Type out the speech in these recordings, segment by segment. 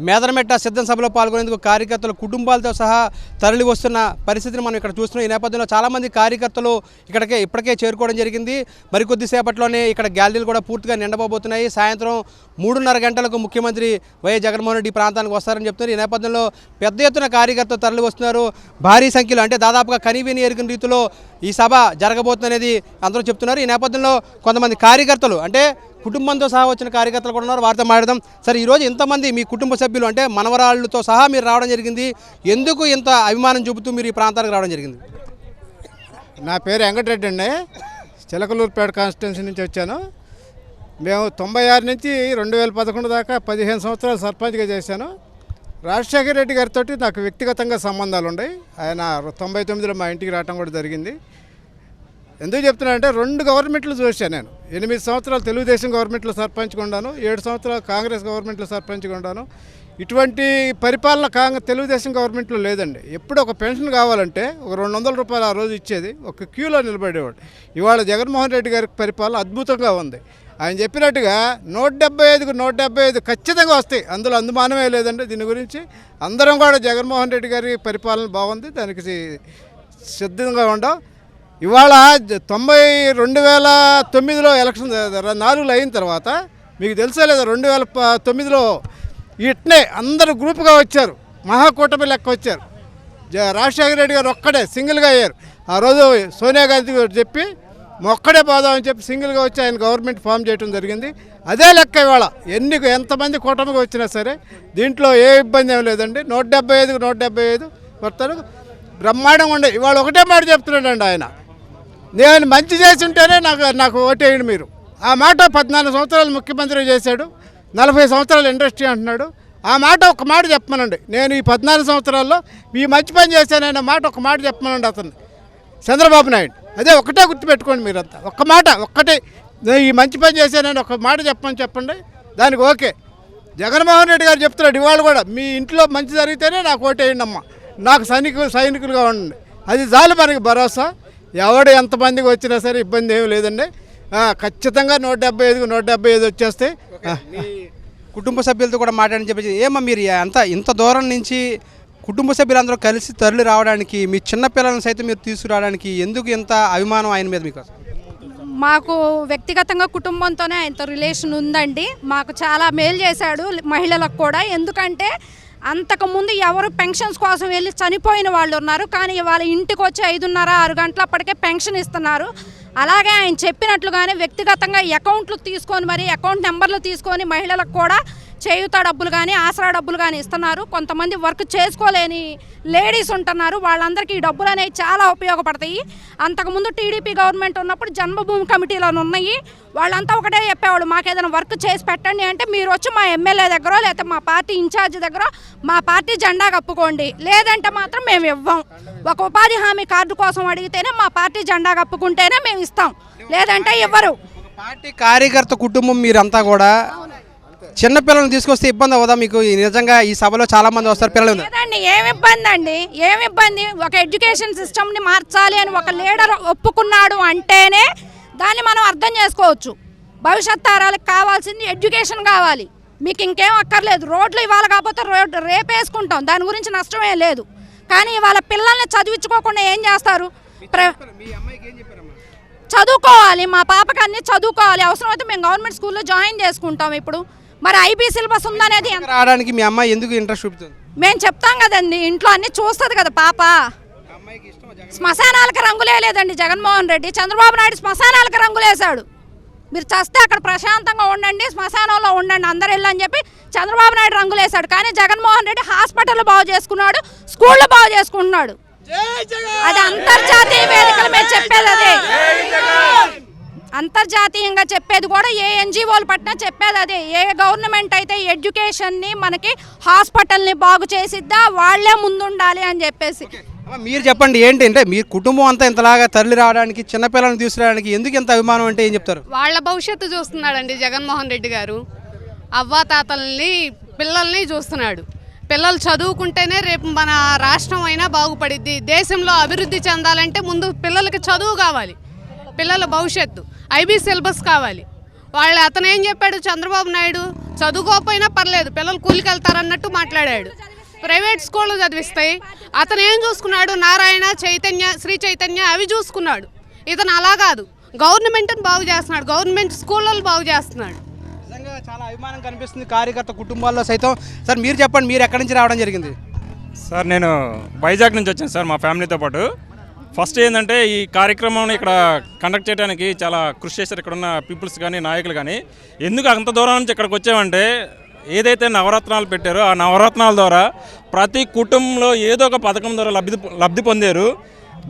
మేదరమెట్ట సిద్ధం సభలో పాల్గొనేందుకు కార్యకర్తలు కుటుంబాలతో సహా తరలి వస్తున్న పరిస్థితిని మనం ఇక్కడ చూస్తున్నాం. ఈ నేపథ్యంలో చాలామంది కార్యకర్తలు ఇప్పటికే చేరుకోవడం జరిగింది. మరికొద్దిసేపట్లోనే ఇక్కడ గ్యాలరీలు కూడా పూర్తిగా నిండబోతున్నాయి. సాయంత్రం 3:30 గంటలకు ముఖ్యమంత్రి వైఎస్ జగన్మోహన్ రెడ్డి ప్రాంతానికి వస్తారని చెప్తున్నారు. ఈ నేపథ్యంలో పెద్ద ఎత్తున కార్యకర్తలు తరలి వస్తున్నారు. భారీ సంఖ్యలో అంటే దాదాపుగా కనీవిని ఎరుగిన రీతిలో ఈ సభ జరగబోతుందనేది అందరూ చెప్తున్నారు. ఈ నేపథ్యంలో కొంతమంది కార్యకర్తలు అంటే కుటుంబంతో సహా వచ్చిన కార్యకర్తలు కూడా ఉన్నారు. వారితో మాట్లాడదాం. సార్, ఈరోజు ఇంతమంది మీ కుటుంబ సభ్యులు అంటే మనవరాళ్ళతో సహా మీరు రావడం జరిగింది. ఎందుకు ఇంత అభిమానం చూపుతూ మీరు ఈ ప్రాంతానికి రావడం జరిగింది? నా పేరు వెంకటరెడ్డి అండి. చిలకలూరుపేట కాన్స్టిట్యున్సీ నుంచి వచ్చాను. మేము 96 నుంచి 2011 దాకా 15 సంవత్సరాలు సర్పంచ్గా చేశాను. రాజశేఖర రెడ్డి గారితో నాకు వ్యక్తిగతంగా సంబంధాలు ఉన్నాయి. ఆయన 99లో మా ఇంటికి రావడం కూడా జరిగింది. ఎందుకు చెప్తున్నానంటే 2 గవర్నమెంట్లు చూశాను నేను. 8 సంవత్సరాలు తెలుగుదేశం గవర్నమెంట్లో సర్పంచ్గా ఉన్నాను, 7 సంవత్సరాలు కాంగ్రెస్ గవర్నమెంట్లో సర్పంచ్గా ఉన్నాను. ఇటువంటి పరిపాలన తెలుగుదేశం గవర్నమెంట్లో లేదండి. ఎప్పుడు ఒక పెన్షన్ కావాలంటే ఒక 200 రూపాయలు ఆ రోజు ఇచ్చేది, ఒక క్యూలో నిలబడేవాడు. ఇవాళ జగన్మోహన్ రెడ్డి గారి పరిపాలన అద్భుతంగా ఉంది. ఆయన చెప్పినట్టుగా 175కు 175 ఖచ్చితంగా వస్తాయి. అందులో అందుమానమే లేదండి. దీని గురించి అందరం కూడా జగన్మోహన్ రెడ్డి గారి పరిపాలన బాగుంది, దానికి సిద్ధంగా ఉండం. ఇవాళ 2009లో ఎలక్షన్ 4 అయిన తర్వాత మీకు తెలుసా లేదా, 2009లో ఇట్నే అందరూ గ్రూప్గా వచ్చారు, మహాకూటమి లెక్క వచ్చారు. రాజశేఖర రెడ్డి గారు ఒక్కడే సింగిల్గా అయ్యారు. ఆ రోజు సోనియా గాంధీ గారు చెప్పి ఒక్కడే పోదామని చెప్పి సింగిల్గా వచ్చి ఆయన గవర్నమెంట్ ఫామ్ చేయడం జరిగింది. అదే లెక్క ఇవాళ ఎంతమంది కూటమిగా వచ్చినా సరే దీంట్లో ఏ ఇబ్బంది ఏం లేదండి. 175కు 175 వస్తారు, బ్రహ్మాండంగా ఉండే. ఇవాళ ఒకటే మాట చెప్తున్నాడండి ఆయన, నేను మంచి చేసి ఉంటేనే నాకు ఓటేయండి మీరు. ఆ మాట 14 సంవత్సరాలు ముఖ్యమంత్రి చేశాడు, 40 సంవత్సరాలు ఇండస్ట్రీ అంటున్నాడు. ఆ మాట ఒక మాట చెప్పమనండి. నేను ఈ 14 సంవత్సరాల్లో ఈ మంచి పని చేశానన్న మాట ఒక మాట చెప్పమనండి అతను, చంద్రబాబు నాయుడు. అదే ఒకటే గుర్తుపెట్టుకోండి మీరంతా. ఒక్క మాట ఒక్కటే, నేను ఈ మంచి పని చేశానని ఒక మాట చెప్పండి, దానికి ఓకే. జగన్మోహన్ రెడ్డి గారు చెప్తున్నాడు ఇవాళ కూడా, మీ ఇంట్లో మంచి జరిగితేనే నాకు ఓటేయండి అమ్మ, నాకు సైనికులుగా ఉండండి. అది చాలు మనకి భరోసా. ఎవడు ఎంతమందికి వచ్చినా సరే ఇబ్బంది ఏమీ లేదండి. ఖచ్చితంగా 175కు 175 వచ్చేస్తే. కుటుంబ సభ్యులతో కూడా మాట్లాడని చెప్పేసి ఏమో మీరు ఇంత దూరం నుంచి కుటుంబ సభ్యులందరూ కలిసి తరలి రావడానికి, మీ చిన్నపిల్లలను సైతం మీరు తీసుకురావడానికి ఎందుకు ఇంత అభిమానం ఆయన మీద మీకు? మాకు వ్యక్తిగతంగా కుటుంబంతోనే ఆయనతో రిలేషన్ ఉందండి. మాకు చాలా మేలు చేశాడు మహిళలకు కూడా. ఎందుకంటే అంతకుముందు ఎవరు పెన్షన్స్ కోసం వెళ్ళి చనిపోయిన వాళ్ళు ఉన్నారు, కానీ వాళ్ళ ఇంటికి వచ్చి 5:30-6 గంటలప్పటికే పెన్షన్ ఇస్తున్నారు. అలాగే ఆయన చెప్పినట్లుగానే వ్యక్తిగతంగా అకౌంట్లు తీసుకొని అకౌంట్ నెంబర్లు తీసుకొని మహిళలకు కూడా చేయూత డబ్బులు కానీ ఆసరా డబ్బులు కానీ ఇస్తున్నారు. కొంతమంది వర్క్ చేసుకోలేని లేడీస్ ఉంటున్నారు, వాళ్ళందరికీ ఈ డబ్బులు అనేవి చాలా ఉపయోగపడతాయి. అంతకుముందు టీడీపీ గవర్నమెంట్ ఉన్నప్పుడు జన్మభూమి కమిటీలో ఉన్నాయి, వాళ్ళంతా ఒకటే చెప్పేవాళ్ళు, మాకు ఏదైనా వర్క్ చేసి పెట్టండి అంటే మీరు వచ్చి మా ఎమ్మెల్యే దగ్గర లేకపోతే మా పార్టీ ఇన్ఛార్జ్ దగ్గర మా పార్టీ జెండా కప్పుకోండి, లేదంటే మాత్రం మేము ఇవ్వం. ఒక ఉపాధి హామీ కార్డు కోసం అడిగితేనే మా పార్టీ జెండా కప్పుకుంటేనే మేము ఇస్తాం, లేదంటే ఇవ్వరు. పార్టీ కార్యకర్త కుటుంబం మీరంతా కూడా చిన్నపిల్లలను తీసుకొస్తే ఇబ్బంది అవ్వదా మీకు? నిజంగా ఈ సభలో చాలా మంది వస్తారు పిల్లలు. లేదండి, ఏమి ఇబ్బంది అండి, ఏమి ఇబ్బంది. ఒక ఎడ్యుకేషన్ సిస్టమ్ని మార్చాలి అని ఒక లీడర్ ఒప్పుకున్నాడు అంటేనే దాన్ని మనం అర్థం చేసుకోవచ్చు. భవిష్యత్ తరాలకు కావాల్సింది ఎడ్యుకేషన్ కావాలి, మీకు ఇంకేం అక్కర్లేదు. రోడ్లు ఇవాళ కాకపోతే రేపు వేసుకుంటాం, దాని గురించి నష్టమే లేదు. కానీ ఇవాళ పిల్లల్ని చదివించుకోకుండా ఏం చేస్తారు? చదువుకోవాలి, మా పాపకి అన్నీ చదువుకోవాలి. అవసరమైతే మేము గవర్నమెంట్ స్కూల్లో జాయిన్ చేసుకుంటాం. ఇప్పుడు మరి ఐబీ సిలబస్ ఉందనేది రావడానికి మీ అమ్మాయి ఎందుకు ఇంట్రెస్ట్ చూపుతుంది? మేము చెప్తాం కదండి, ఇంట్లో అన్నీ చూస్తుంది కదా పాప. శ్మశానాలకు రంగులే లేదండి జగన్మోహన్ రెడ్డి. చంద్రబాబు నాయుడు శ్మశానాలకు రంగులేశాడు. మీరు చస్తే అక్కడ ప్రశాంతంగా ఉండండి, శ్మశానంలో ఉండండి అందరు వెళ్ళని చెప్పి చంద్రబాబు నాయుడు రంగులేశాడు. కానీ జగన్మోహన్ రెడ్డి హాస్పిటల్ బాగు చేసుకున్నాడు, స్కూళ్ళు బాగు చేసుకుంటున్నాడు. అది అంతర్జాతీయ వేదికల మీద చెప్పేది, అదే అంతర్జాతీయంగా చెప్పేది కూడా. ఏ ఎన్జిఓలు పట్టినా చెప్పేది అదే. ఏ గవర్నమెంట్ అయితే ఎడ్యుకేషన్ని మనకి హాస్పిటల్ని బాగు చేసిద్దా వాళ్లే ముందుండాలి అని చెప్పేసి. మీరు చెప్పండి, ఏంటంటే మీ కుటుంబం అంతా ఇంతలాగా తరలి రావడానికి, చిన్నపిల్లలను తీసుకురావడానికి ఎందుకు ఎంత అభిమానం అంటే ఏం చెప్తారు? వాళ్ళ భవిష్యత్తు చూస్తున్నాడండి జగన్మోహన్ రెడ్డి గారు. అవ్వాతాతల్ని పిల్లల్ని చూస్తున్నాడు. పిల్లలు చదువుకుంటేనే రేపు మన రాష్ట్రం అయినా బాగుపడిద్ది. దేశంలో అభివృద్ధి చెందాలంటే ముందు పిల్లలకి చదువు కావాలి, పిల్లల భవిష్యత్తు, ఐబీ సిలబస్ కావాలి. అతను ఏం చెప్పాడు చంద్రబాబు నాయుడు, చదువుకోకపోయినా పర్లేదు, పిల్లలు కూలికి వెళ్తారన్నట్టు మాట్లాడాడు. ప్రైవేట్ స్కూళ్ళు చదివిస్తాయి. అతను ఏం చూసుకున్నాడు? నారాయణ, చైతన్య, శ్రీ చైతన్య అవి చూసుకున్నాడు. ఇతను అలా కాదు, గవర్నమెంట్ని బాగు చేస్తున్నాడు, గవర్నమెంట్ స్కూళ్ళను బాగు చేస్తున్నాడు. నిజంగా చాలా అభిమానం కనిపిస్తుంది కార్యకర్త కుటుంబాల్లో సైతం. సార్ మీరు చెప్పండి, మీరు ఎక్కడి నుంచి రావడం జరిగింది? సార్ నేను వైజాగ్ నుంచి వచ్చాను సార్ మా ఫ్యామిలీతో పాటు. ఫస్ట్ ఏంటంటే ఈ కార్యక్రమం ఇక్కడ కండక్ట్ చేయడానికి చాలా కృషి చేశారు ఇక్కడ ఉన్న పీపుల్స్ కానీ నాయకులు కానీ. ఎందుకు అంత దూరం నుంచి ఇక్కడికి వచ్చామంటే ఏదైతే నవరత్నాలు పెట్టారో ఆ నవరత్నాల ద్వారా ప్రతి కుటుంబంలో ఏదో ఒక పథకం ద్వారా లబ్ధి పొందారు.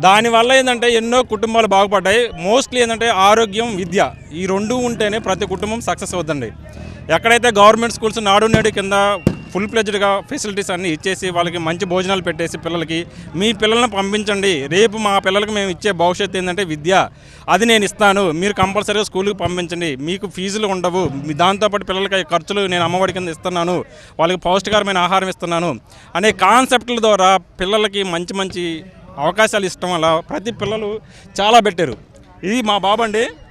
దానివల్ల ఏంటంటే ఎన్నో కుటుంబాలు బాగుపడ్డాయి. మోస్ట్లీ ఏంటంటే ఆరోగ్యం, విద్య ఈ రెండు ఉంటేనే ప్రతి కుటుంబం సక్సెస్ అవుతుందండి. ఎక్కడైతే గవర్నమెంట్ స్కూల్స్ నాడు నేడు కింద ఫుల్ ప్లెజ్డ్గా ఫెసిలిటీస్ అన్నీ ఇచ్చేసి వాళ్ళకి మంచి భోజనాలు పెట్టేసి పిల్లలకి మీ పిల్లల్ని పంపించండి, రేపు మా పిల్లలకి మేము ఇచ్చే భవిష్యత్తు ఏంటంటే విద్య, అది నేను ఇస్తాను, మీరు కంపల్సరీగా స్కూల్కి పంపించండి, మీకు ఫీజులు ఉండవు, దాంతోపాటు పిల్లలకి ఖర్చులు నేను అమ్మఒడి కింద ఇస్తున్నాను, వాళ్ళకి పౌష్టికరమైన ఆహారం ఇస్తున్నాను అనే కాన్సెప్ట్ల ద్వారా పిల్లలకి మంచి మంచి అవకాశాలు ఇష్టం వల్ల ప్రతి పిల్లలు చాలా పెట్టారు. ఇది మా బాబు అండి.